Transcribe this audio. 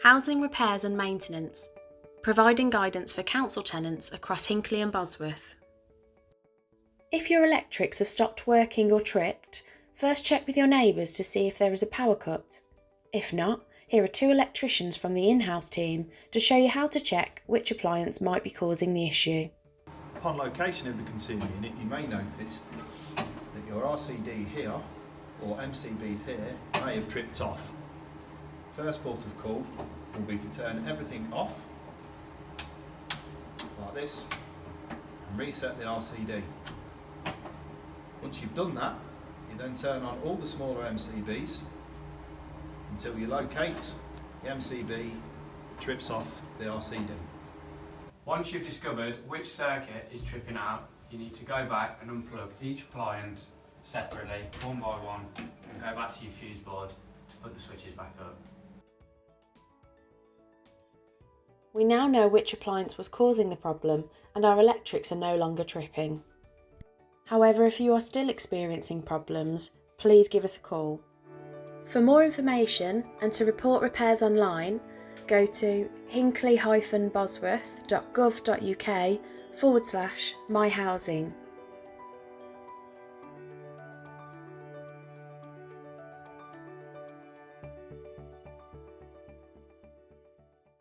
Housing repairs and maintenance, providing guidance for council tenants across Hinckley and Bosworth. If your electrics have stopped working or tripped, first check with your neighbours to see if there is a power cut. If not, here are 2 electricians from the in-house team to show you how to check which appliance might be causing the issue. Upon location of the consumer unit, you may notice that your RCD here, or MCBs here, may have tripped off. First port of call will be to turn everything off, like this, and reset the RCD. Once you've done that, you then turn on all the smaller MCBs until you locate the MCB that trips off the RCD. Once you've discovered which circuit is tripping out, you need to go back and unplug each appliance separately, one by one, and go back to your fuse board to put the switches back up. We now know which appliance was causing the problem and our electrics are no longer tripping. However, if you are still experiencing problems, please give us a call. For more information and to report repairs online, go to hinkley-bosworth.gov.uk/myhousing.